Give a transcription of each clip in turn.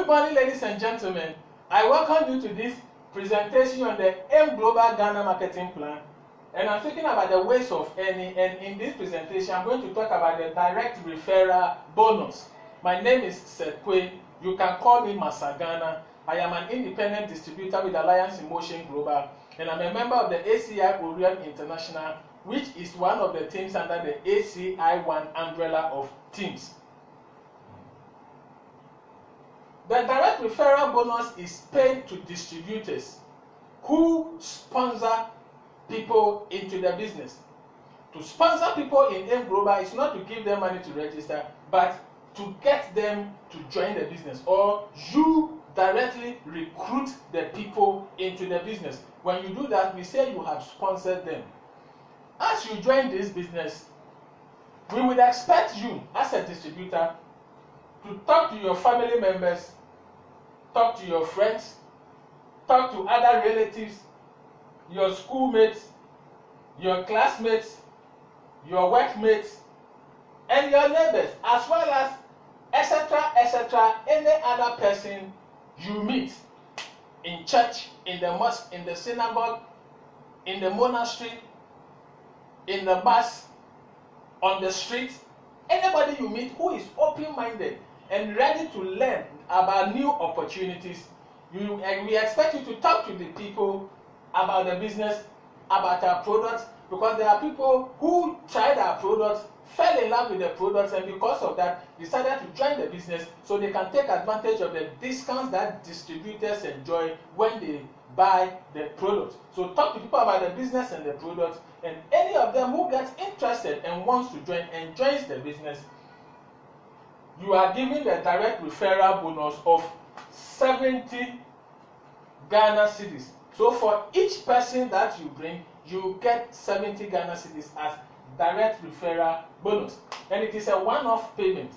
morning, ladies and gentlemen. I welcome you to this presentation on the AIM Global Ghana Marketing Plan. And I'm speaking about the ways of earning. And in this presentation, I'm going to talk about the direct referral bonus. My name is Sekwe. You can call me Masagana. I am an independent distributor with Alliance in Motion Global. And I'm a member of the ACI Orion International, which is one of the teams under the ACI One umbrella of teams. The direct referral bonus is paid to distributors who sponsor people into the business. To sponsor people in AIM Global is not to give them money to register, but to get them to join the business, or you directly recruit the people into the business. When you do that, we say you have sponsored them. As you join this business, we would expect you as a distributor to talk to your family members, talk to your friends, talk to other relatives, your schoolmates, your classmates, your workmates, and your neighbors, as well as etc., any other person you meet in church, in the mosque, in the synagogue, in the monastery, in the bus, on the street. Anybody you meet who is open-minded and ready to learn about new opportunities, we expect you to talk to the people about the business, about our products, because there are people who tried our products, fell in love with the products, and because of that decided to join the business so they can take advantage of the discounts that distributors enjoy when they buy the products. So talk to people about the business and the products, and any of them who gets interested and wants to join and joins the business, you are given the direct referral bonus of 70 Ghana cedis. So for each person that you bring, you get 70 Ghana cedis as direct referral bonus. And it is a one-off payment.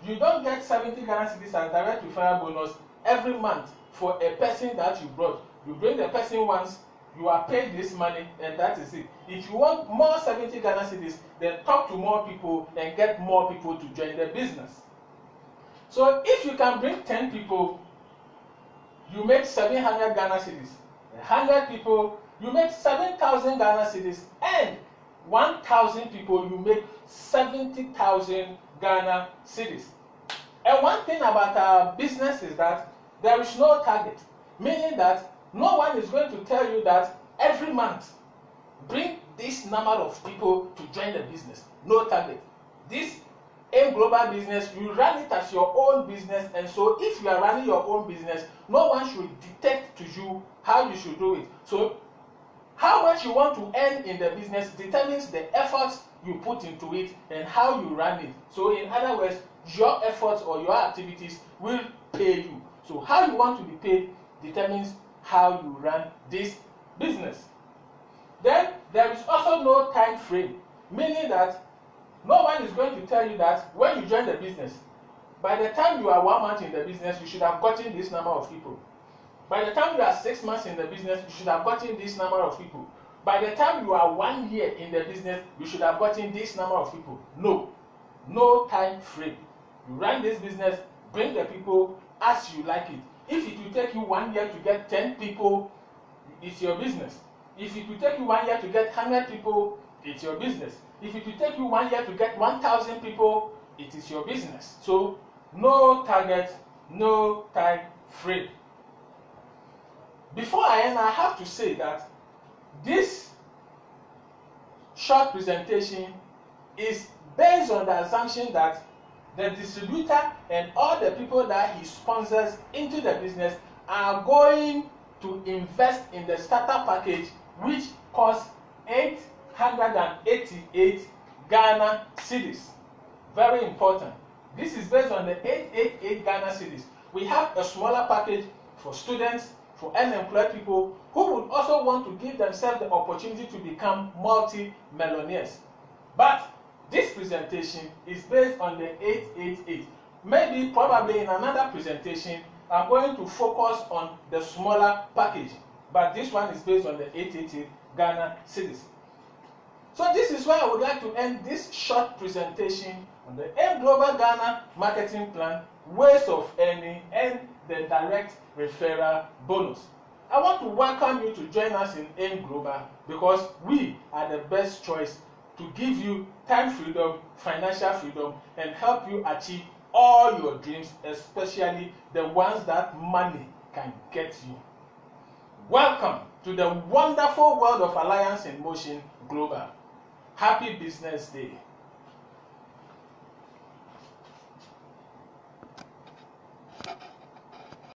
You don't get 70 Ghana cedis as direct referral bonus every month for a person that you brought. You bring the person once, you are paid this money, and that is it. If you want more 70 Ghana cedis, then talk to more people and get more people to join the business. So if you can bring 10 people, you make 700 Ghana cedis. 100 people, you make 7,000 Ghana cedis, and 1,000 people, you make 70,000 Ghana cedis. And one thing about our business is that there is no target, meaning that no one is going to tell you that every month bring this number of people to join the business. No target. This AIM Global business, you run it as your own business, and so if you are running your own business, no one should dictate to you how you should do it. So how much you want to earn in the business determines the efforts you put into it and how you run it. So in other words, your efforts or your activities will pay you. So how you want to be paid determines how you run this business. Then there is also no time frame, meaning that no one is going to tell you that when you join the business, by the time you are 1 month in the business, you should have gotten this number of people. By the time you are 6 months in the business, you should have gotten this number of people. By the time you are 1 year in the business, you should have gotten this number of people. No time frame. You run this business, bring the people as you like it. If it will take you 1 year to get 10 people, it's your business. If it will take you 1 year to get 100 people, it's your business. If it will take you 1 year to get 1,000 people, it is your business. So no target, no time frame. Before I end, I have to say that this short presentation is based on the assumption that the distributor and all the people that he sponsors into the business are going to invest in the starter package, which costs 888 Ghana cedis. Very important. This is based on the 888 Ghana cedis. We have a smaller package for students, for unemployed people who would also want to give themselves the opportunity to become multi-millionaires. But this presentation is based on the 888. Maybe, probably in another presentation, I'm going to focus on the smaller package. But this one is based on the 888 Ghana cedis. So this is why I would like to end this short presentation on the AIM Global Ghana marketing plan, ways of earning, and the direct referral bonus. I want to welcome you to join us in AIM Global because we are the best choice to give you time freedom, financial freedom, and help you achieve all your dreams, especially the ones that money can get you. Welcome to the wonderful world of Alliance in Motion Global. Happy Business Day.